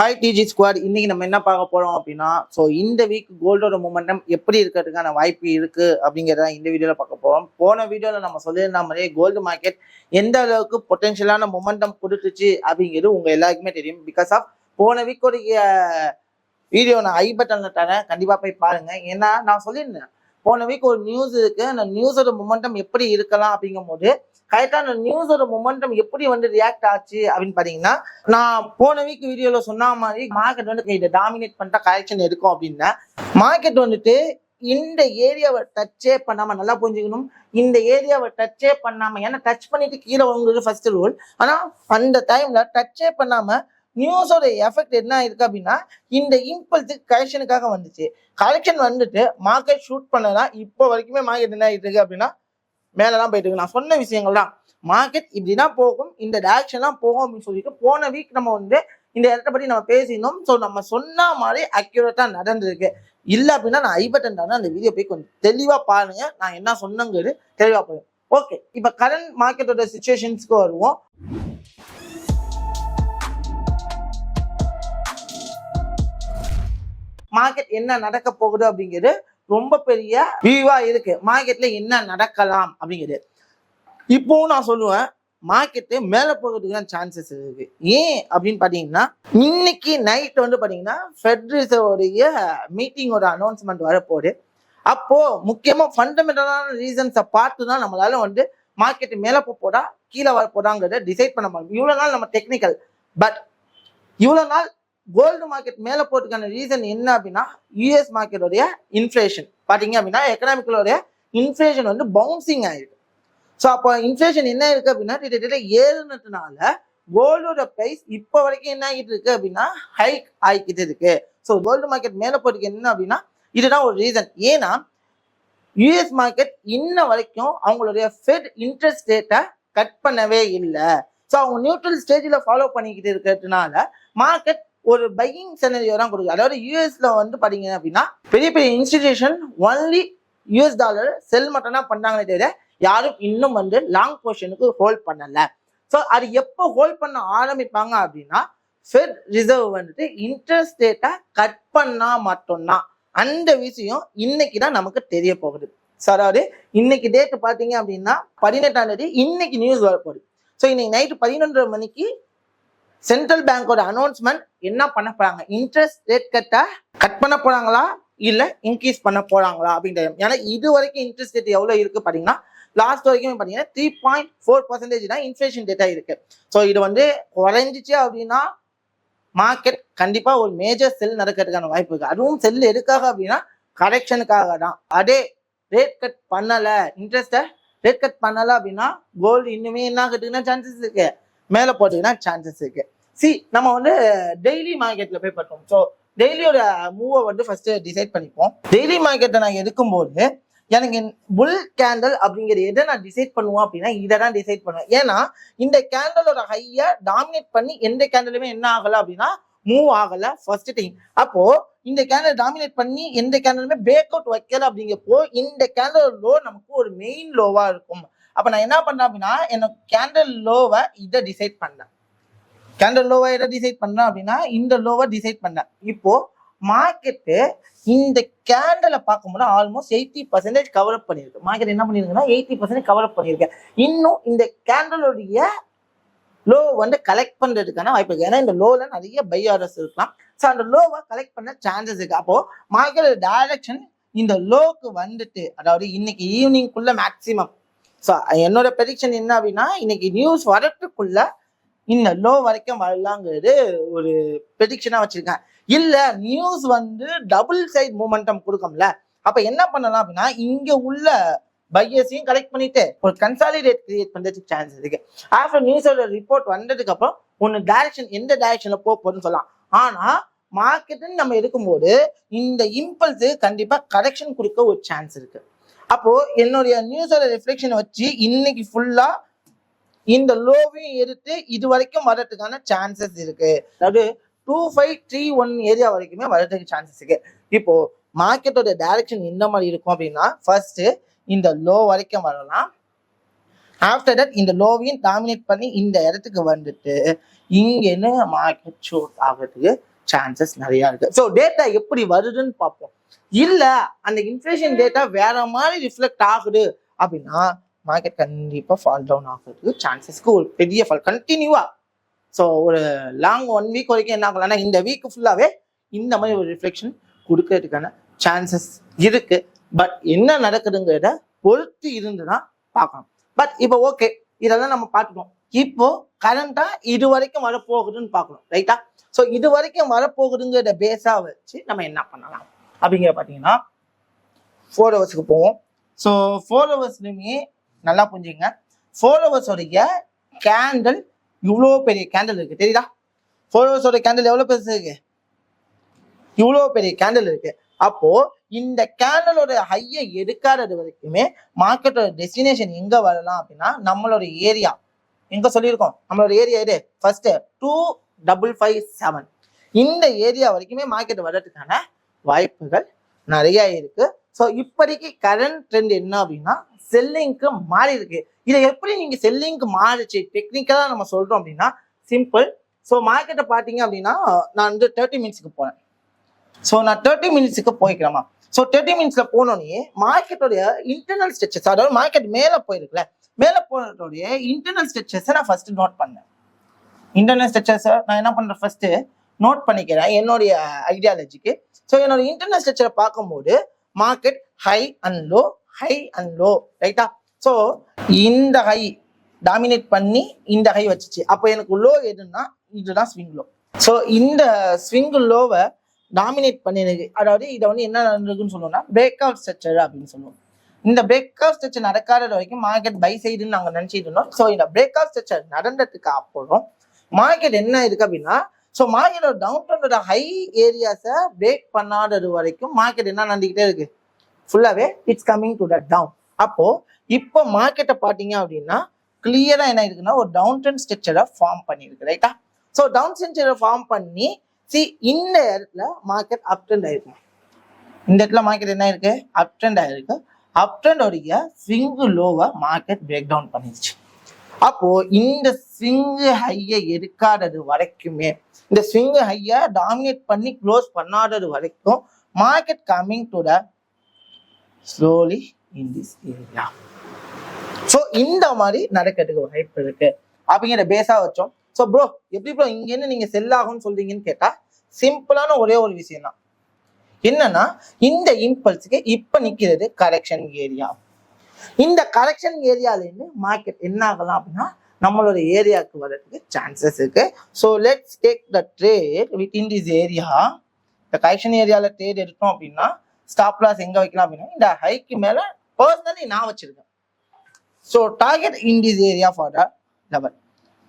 Hi டிஜி squad. இன்னைக்கு நம்ம என்ன பார்க்க போறோம் அப்படின்னா, இந்த வீக் கோல்டோட மூமெண்டம் எப்படி இருக்கிறதுக்கான வாய்ப்பு இருக்கு அப்படிங்கிறத இந்த வீடியோல பார்க்க போறோம். போன வீடியோல நம்ம சொல்லியிருந்த மாதிரியே கோல்டு மார்க்கெட் எந்த அளவுக்கு பொட்டன்ஷியலான மொமெண்டம் கொடுத்துச்சு அப்படிங்கிறது உங்க எல்லாருக்குமே தெரியும். பிகாஸ் ஆஃப் போன வீக்கோடைய வீடியோ நான் ஐ பட்டன்ல தரேன், கண்டிப்பா போய் பாருங்க. ஏன்னா நான் சொல்லியிருந்தேன் போன வீக் ஒரு நியூஸ் இருக்கு, அந்த நியூஸோட மொமெண்டம் எப்படி இருக்கலாம் அப்படிங்கும் போது கரெக்டா அந்த நியூஸோட மொமெண்டம் எப்படி ரியாக்ட் ஆச்சு அப்படின்னு பாத்தீங்கன்னா, நான் போன வீக் வீடியோல சொன்ன மாதிரி மார்க்கெட் இதை டாமினேட் பண்ணிட்டா கரெக்ஷன் எடுக்கும் அப்படின்னா, மார்க்கெட் இந்த ஏரியாவை டச்சே பண்ணாம, நல்லா புரிஞ்சுக்கணும், இந்த ஏரியாவை டச்சே பண்ணாம, ஏன்னா டச் பண்ணிட்டு கீழே வாங்குறது ஃபர்ஸ்ட் ரூல். ஆனா அந்த டைம்ல டச்சே பண்ணாம நியூஸோட எஃபெக்ட் என்ன இருக்கு அப்படின்னா, இந்த இம்பல்ஸ் கரெக்ஷனுக்காக வந்துச்சு. கரெக்ஷன் மார்க்கெட் ஷூட் பண்ணதான் இப்போ வரைக்குமே மார்க்கெட் என்ன ஆகிட்டு இருக்கு அப்படின்னா மேலதான் போயிட்டு இருக்கு. நான் சொன்ன விஷயங்கள் தான், மார்க்கெட் இப்படிதான் போகும், இந்த டைரக்ஷன் தான் போகும் அப்படின்னு சொல்லிட்டு போன வீக் நம்ம இந்த இடத்த பத்தி நம்ம பேசினோம். ஸோ நம்ம சொன்ன மாதிரி அக்யூரேட்டா நடந்திருக்கு. இல்லை அப்படின்னா நான் ஐபட்டன் அந்த வீடியோ போய் கொஞ்சம் தெளிவா பாருங்க, நான் என்ன சொன்னங்கிறது தெளிவா போயிடும். ஓகே, இப்ப கரண்ட் மார்க்கெட்டோட சிச்சுவேஷன்ஸ்க்கு வருவோம். மார்க்கெட் என்ன நடக்க போகுது அப்படிங்கிறது ரொம்ப பெரிய வியூவா இருக்கு. மார்க்கெட்ல என்ன நடக்கலாம் அப்படிங்கிறது இப்போ நான் சொல்லுவேன், மார்க்கெட்டு மேல போகிறதுக்கு சான்சஸ் இருக்கு. ஏன் அப்படின்னு பாத்தீங்கன்னா, இன்னைக்கு நைட் பாத்தீங்கன்னா ஃபெட் ரிசர்வோடைய மீட்டிங்கோட அனௌன்ஸ்மெண்ட் வரப்போகுது. அப்போ முக்கியமா ஃபண்டமெண்டலான ரீசன்ஸை பார்த்து தான் நம்மளால மார்க்கெட் மேல போதா கீழே வர போதாங்கிறத டிசைட் பண்ண முடியும். இவ்வளவு நாள் நம்ம டெக்னிக்கல், பட் இவ்வளவு நாள் கோல்டு மார்க்கெட் மேல போறதுக்கான ரீசன் என்ன அப்படின்னா, யூஎஸ் மார்க்கெட்டோடைய இன்ஃபிளேஷன் பாத்தீங்க அப்படின்னா, எக்கனாமிக்கலோடைய இன்ஃபிளேஷன் பவுன்சிங் ஆயிருக்கு. ஸோ அப்போ இன்ஃபிளேஷன் என்ன இருக்கு அப்படின்னா, கிட்டத்தட்ட ஏறுனதுனால கோல்டோட பிரைஸ் இப்போ வரைக்கும் என்ன ஆகிட்டு இருக்கு அப்படின்னா ஹைக் ஆகிக்கிட்டு இருக்கு. ஸோ கோல்டு மார்க்கெட் மேல போறதுக்கு என்ன அப்படின்னா இதுதான் ஒரு ரீசன். ஏன்னா யூஎஸ் மார்க்கெட் இன்ன வரைக்கும் அவங்களுடைய ஃபெட் இன்ட்ரெஸ்ட் ரேட்டை கட் பண்ணவே இல்லை. ஸோ அவங்க நியூட்ரல் ஸ்டேஜில் ஃபாலோ பண்ணிக்கிட்டு இருக்கிறதுனால மார்க்கெட் ஒரு பையிங் செனரியோ தான் கொடுக்குது. அதாவது யூஎஸ்ல பாத்தீங்க அப்படின்னா பெரிய பெரிய இன்ஸ்டிடியூஷன் ஒன்லி யூஎஸ் டாலர் செல் மட்டும் தான் பண்ணாங்களே தவிர யாரும் இன்னும் லாங் பொசிஷனுக்கு ஹோல்ட் பண்ணல. ஸோ அது எப்போ ஹோல்ட் பண்ண ஆரம்பிப்பாங்க அப்படின்னா, ஃபெட் ரிசர்வ் இன்ட்ரெஸ்ட் ரேட்டை கட் பண்ணா மட்டும்தான். அந்த விஷயம் இன்னைக்கு தான் நமக்கு தெரிய போகுது. ஸோ அதாவது இன்னைக்கு டேட் பாத்தீங்க அப்படின்னா 18ஆம் தேதி இன்னைக்கு நியூஸ் வரப்போகுது. ஸோ இன்னைக்கு நைட்டு 11:30 மணிக்கு சென்ட்ரல் பேங்கோட அனௌன்ஸ்மெண்ட் என்ன பண்ண போறாங்க, இன்ட்ரெஸ்ட் ரேட் கட் பண்ண போறாங்களா இல்ல இன்க்ரீஸ் பண்ண போறாங்களா அப்படின்றது. ஏன்னா இது வரைக்கும் இன்ட்ரெஸ்ட் ரேட் எவ்வளவு இருக்கு பாத்தீங்கன்னா, லாஸ்ட் வரைக்கும் பாத்தீங்கன்னா 3.4% தான் இன்ஃபிளேஷன் ரேட்டா இருக்கு. ஸோ இது குறைஞ்சிச்சு அப்படின்னா மார்க்கெட் கண்டிப்பா ஒரு மேஜர் செல் நடக்கிறதுக்கான வாய்ப்பு இருக்கு. அதுவும் செல் எதுக்காக அப்படின்னா கரெக்ஷனுக்காக தான். அதே ரேட் கட் பண்ணல, இன்ட்ரெஸ்ட ரேட் கட் பண்ணல அப்படின்னா கோல்டு இன்னுமே என்ன ஆகுதுன்னா சான்சஸ் இருக்கு, மேல போறதுக்குன்னா சான்சஸ் இருக்கு. நம்ம டெய்லி மார்க்கெட்ல போய் பார்த்தோம். ஸோ டெய்லியோட மூவை ஃபர்ஸ்ட் டிசைட் பண்ணிப்போம். டெய்லி மார்க்கெட்டை நான் எடுக்கும்போது எனக்கு புல் கேண்டல் அப்படிங்கிற எதை நான் டிசைட் பண்ணுவோம் அப்படின்னா இதை தான் டிசைட் பண்ணுவேன். ஏன்னா இந்த கேண்டலோட ஹையை டாமினேட் பண்ணி எந்த கேண்டலுமே என்ன ஆகல அப்படின்னா மூவ் ஆகல ஃபர்ஸ்ட் டைம். அப்போ இந்த கேண்டல் டாமினேட் பண்ணி எந்த கேண்டலுமே பிரேக் அவுட் வைக்கல அப்படிங்கிறப்போ இந்த கேண்டல் லோ நமக்கு ஒரு மெயின் லோவா இருக்கும். அப்ப நான் என்ன பண்றேன் அப்படின்னா, எனக்கு கேண்டல் லோவை இதை டிசைட் பண்ணேன். கேண்டல் லோவை எதை டிசைட் பண்றேன் அப்படின்னா இந்த லோவை டிசைட் பண்ணேன். இப்போ மார்க்கெட்டு இந்த கேண்டலை பார்க்கும்போது ஆல்மோஸ்ட் 80% கவர் அப் பண்ணிருக்கு. மார்க்கெட் என்ன பண்ணிருக்குன்னா 80% கவர் அப் பண்ணிருக்கு. இன்னும் இந்த கேண்டலுடைய லோ கலெக்ட் பண்றதுக்கான வாய்ப்பு இருக்கு. ஏன்னா இந்த லோல நிறைய பை ஆர்டர்ஸ் இருக்கலாம். ஸோ அந்த லோவை கலெக்ட் பண்ண சான்சஸ் இருக்கு. அப்போ மார்க்கெட் டைரக்ஷன் இந்த லோக்கு அதாவது இன்னைக்கு ஈவினிங்குள்ள மேக்சிமம். ஸோ என்னோட ப்ரெடிக்ஷன் என்ன அப்படின்னா, இன்னைக்கு நியூஸ் வரத்துக்குள்ள இந்த லோ வரைக்கும் வரலாங்கிறது ஒரு ப்ரெடிக்ஷனா வச்சிருக்கேன். இல்ல நியூஸ் டபுள் சைட் மூமெண்டம் கொடுக்கும்ல, அப்ப என்ன பண்ணலாம் அப்படின்னா இங்க உள்ள பையர்ஸையும் கலெக்ட் பண்ணிட்டு ஒரு கன்சாலிடேட் கிரியேட் பண்றதுக்கு சான்ஸ் இருக்கு. ஆஃப்டர் நியூஸோட ரிப்போர்ட் வந்ததுக்கு அப்புறம் ஒன்னு டைரக்ஷன் எந்த டைரக்ஷன்ல போகுதுன்னு சொல்லலாம். ஆனா மார்க்கெட்டுன்னு நம்ம இருக்கும்போது இந்த இம்பல்ஸ் கண்டிப்பா கரெக்ஷன் கொடுக்க ஒரு சான்ஸ் இருக்கு. அப்போ என்னுடைய நியூஸோட ரிஃப்ளெக்ஷன் வச்சு இன்னைக்கு ஃபுல்லா இந்த லோவையும் எடுத்து இது வரைக்கும் வர்றதுக்கான சான்சஸ் இருக்கு. அதாவது 2531 ஏரியா வரைக்குமே வர்றதுக்கு சான்சஸ் இருக்கு. இப்போ மார்க்கெட்டோட டைரக்ஷன் என்ன மாதிரி இருக்கும் அப்படின்னா, ஃபர்ஸ்ட் இந்த லோ வரைக்கும் வரலாம். ஆஃப்டர் தட் இந்த லோவையும் டாமினேட் பண்ணி இந்த இடத்துக்கு இங்கன்னு மார்க்கெட் ஷூட் ஆகிறதுக்கு சான்சஸ் நிறைய இருக்கு. ஸோ டேட்டா எப்படி வருதுன்னு பார்ப்போம். இல்ல அந்த இன்ஃப்ளேஷன் டேட்டா வேற மாதிரி ரிஃப்ளெக்ட் ஆகுது அப்படின்னா மார்க்கெட் கண்டிப்பா ஃபால் டவுன் ஆகுறதுக்கு சான்சஸ்க்கு ஒரு பெரிய ஃபால் கண்டினியூவா. ஸோ ஒரு லாங் 1 வீக் வரைக்கும் என்ன ஆகலாம்னா இந்த வீக் ஃபுல்லாவே இந்த மாதிரி ஒரு ரிஃப்ளெக்ஷன் கொடுக்கறதுக்கான சான்சஸ் இருக்கு. பட் என்ன நடக்குதுங்கிறத பொறுத்து இருந்துன்னா பார்க்கணும். பட் இப்போ ஓகே, இதெல்லாம் நம்ம பார்த்துட்டோம். இப்போ கரண்டா இது வரைக்கும் வரப்போகுதுன்னு பார்க்கணும், ரைட்டா? ஸோ இது வரைக்கும் வரப்போகுதுங்கிற பேஸா வச்சு நம்ம என்ன பண்ணலாம் அப்படிங்கிற பார்த்தீங்கன்னா 4 ஹவர்ஸ்க்கு போவோம். ஸோ 4 ஹவர்ஸ்லையுமே நல்லா புரிஞ்சுங்க, 4 ஹவர்ஸோடைய கேண்டில் இவ்வளோ பெரிய கேண்டில் இருக்கு, தெரியுதா? 4 ஹவர்ஸோட கேண்டில் எவ்வளோ பெருசு இருக்கு, இவ்வளோ பெரிய கேண்டில் இருக்கு. அப்போ இந்த கேண்டலோட ஹையை எடுக்காதது வரைக்குமே மார்க்கெட்டோட டெஸ்டினேஷன் எங்க வரலாம் அப்படின்னா நம்மளோட ஏரியா எங்க சொல்லியிருக்கோம், நம்மளோட ஏரியா இது ஃபர்ஸ்ட் 2557 இந்த ஏரியா வரைக்குமே மார்க்கெட் வர்றதுக்கான வாய்ப்புகள் நிறைய இருக்கு. ஸோ இப்போதைக்கு கரண்ட் ட்ரெண்ட் என்ன அப்படின்னா செல்லிங்க்கு மாறி இருக்கு. இதை எப்படி நீங்க செல்லிங்க்கு மாறிச்சு டெக்னிக்கலா நம்ம சொல்றோம் அப்படின்னா சிம்பிள். ஸோ மார்க்கெட்டை பார்த்தீங்க அப்படின்னா நான் வந்து 30 மினிட்ஸ்க்கு போனேன். ஸோ நான் 30 மினிட்ஸுக்கு போய்க்கிறேமா. ஸோ 30 மினிட்ஸ்ல போனோடனே மார்க்கெட்டோடைய இன்டர்னல் ஸ்ட்ரெச்சஸ், அதாவது மார்க்கெட் மேலே போயிருக்குல்ல, மேலே போனதோடைய இன்டர்னல் ஸ்ட்ரெச்சஸை நான் ஃபர்ஸ்ட் நோட் பண்ணேன். இன்டர்னல் ஸ்ட்ரெச்சஸை நான் என்ன பண்றேன், ஃபர்ஸ்ட் நோட் பண்ணிக்கிறேன் என்னுடைய ஐடியாலஜிக்கு. ஸோ என்னோட இன்டர்னல் ஸ்ட்ரெச்சரை பார்க்கும்போது market high and low, high and low, ரைட்டா? ஸோ இந்த ஹை டாமினேட் பண்ணி இந்த ஹை வச்சுச்சு. அப்போ எனக்கு லோ எதுன்னா இதுதான் ஸ்விங் லோ. ஸோ இந்த ஸ்விங் லோவை டாமினேட் பண்ணிருக்கு. அதாவது இதை வந்து என்ன நடந்திருக்குன்னு சொல்லுவோம்னா பிரேக் அவுட் ஸ்ட்ரக்சர் அப்படின்னு சொல்லுவோம். இந்த பிரேக் அவுட் ஸ்ட்ரக்சர் நடக்காத வரைக்கும் மார்க்கெட் பை சைடுன்னு நாங்கள் நினைச்சிட்டு இருந்தோம். ஸோ இந்த பிரேக் அவுட் ஸ்ட்ரக்சர் நடந்ததுக்கு அப்புறம் மார்க்கெட் என்ன இருக்கு அப்படின்னா, ஸோ மார்க்கெட்டோட டவுன் ட்ரெண்டோட ஹை ஏரியாஸை பிரேக் பண்ணாதது வரைக்கும் மார்க்கெட் என்ன நடந்துக்கிட்டே இருக்கு, ஃபுல்லாவே it's coming to the down. அப்போ இப்போ மார்க்கெட்டை பார்த்தீங்க அப்படின்னா கிளியரா என்ன இருக்குன்னா ஒரு டவுன் ட்ரெண்ட் ஸ்ட்ரக்சரை ஃபார்ம் பண்ணியிருக்கு, ரைட்டா? ஸோ டவுன் ஸ்ட்ரக்சரை ஃபார்ம் பண்ணி இந்த இடத்துல மார்க்கெட் அப் ட்ரெண்ட் ஆயிருக்கு. இந்த இடத்துல மார்க்கெட் என்ன இருக்கு, அப் ட்ரெண்ட் ஆயிருக்கு. அப் ட்ரெண்டோடைய ஸ்விங் லோவை மார்க்கெட் பிரேக் டவுன் பண்ணிடுச்சு. அப்போ இந்த ஸ்விங் ஹையை எடுக்காதது வரைக்குமே, இந்த ஸ்விங் ஹையை டாமினேட் பண்ணி க்ளோஸ் பண்ணாதது வரைக்கும் market coming to the slowly in this area. So இந்த மாதிரி நடக்கிறதுக்கு வாய்ப்பு இருக்கு அப்படிங்கிற பேஸா வச்சோம். ஸோ ப்ரோ எப்படி ப்ரோ இங்கேருந்து நீங்க செல் ஆகும்னு சொல்றீங்கன்னு கேட்டா சிம்பிளான ஒரே ஒரு விஷயம் தான். என்னன்னா இந்த இம்பல்ஸுக்கு இப்ப நிக்கிறது கரெக்ஷன் ஏரியா. இந்த கரெக்ஷன் ஏரியால இருந்து மார்க்கெட் என்ன ஆகலாம் அப்படின்னா நம்மளோட ஏரியாவுக்கு வர்றதுக்கு சான்சஸ் இருக்கு. So let's take the trade with in this area. இந்த கரெக்ஷன் ஏரியால ட்ரேட் எடுத்தோம் அப்படின்னா ஸ்டாப் லாஸ் எங்க வைக்கலாம் அப்படின்னா இந்த ஹைக்கு மேல பர்சனலி நான் வச்சிருக்கேன். So target in this area for the level.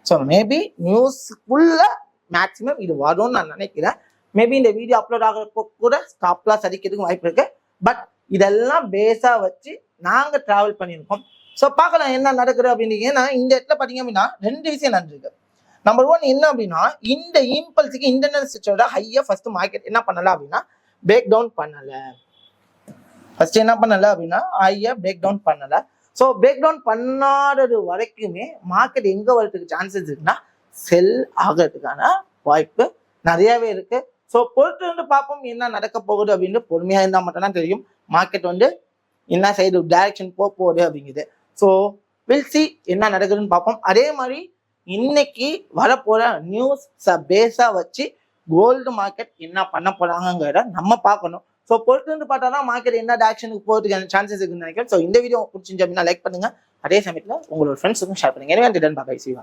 So maybe நியூஸ்க்குள்ள மேக்ஸிமம் இது வரும்னு நான் நினைக்கிறேன். மேபி இந்த வீடியோ அப்லோட் ஆகிறப்போ கூட ஸ்டாப் லாஸ் அடிக்கிறதுக்கு வாய்ப்பு இருக்கு. பட் இதெல்லாம் பேஸா வச்சு நாங்க டிராவல் பண்ணியிருக்கோம். ஸோ பார்க்கலாம் என்ன நடக்குது அப்படின்னு. ஏன்னா இந்த இடத்துல பார்த்தீங்க அப்படின்னா 2 விஷயம் நடந்திருக்கு. நம்பர் 1 என்ன அப்படின்னா இந்த இம்பல்ஸுக்கு இன்டர்னல் ஸ்ட்ரக்சரோட ஹையை ஃபர்ஸ்ட் மார்க்கெட் என்ன பண்ணல அப்படின்னா பிரேக் டவுன் பண்ணல. ஃபர்ஸ்ட் என்ன பண்ணல அப்படின்னா ஹையை பிரேக் டவுன் பண்ணல. ஸோ பிரேக் டவுன் பண்ணாதது வரைக்குமே மார்க்கெட் எங்க வரதுக்கு சான்சஸ் இருக்குன்னா செல் ஆகிறதுக்கான வாய்ப்பு நிறையவே இருக்கு. ஸோ பொறுத்து வந்து பார்ப்போம் என்ன நடக்க போகுது அப்படின்னு. பொறுமையா இருந்தால் மட்டும்தான் தெரியும் மார்க்கெட் வந்து என்ன சைடு டைரக்ஷன் போகுது அப்படிங்குது. ஸோ வில் சி என்ன நடக்குதுன்னு பார்ப்போம். அதே மாதிரி இன்னைக்கு வரப்போற நியூஸ் பேஸா வச்சு கோல்டு மார்க்கெட் என்ன பண்ண போறாங்கிறத நம்ம பார்க்கணும். ஸோ பொறுத்து வந்து பார்த்தா தான் மார்க்கெட் என்ன டைரக்ஷனுக்கு போகிறதுக்கான சான்சஸ் இருக்குன்னு நினைக்கிறேன். ஸோ இந்த வீடியோ பிடிச்சிருந்துச்சு அப்படின்னா லைக் பண்ணுங்க. அதே சமயத்தில் உங்களோட ஃப்ரெண்ட்ஸுக்கும் ஷேர் பண்ணுங்க. எனவே பாய், see you.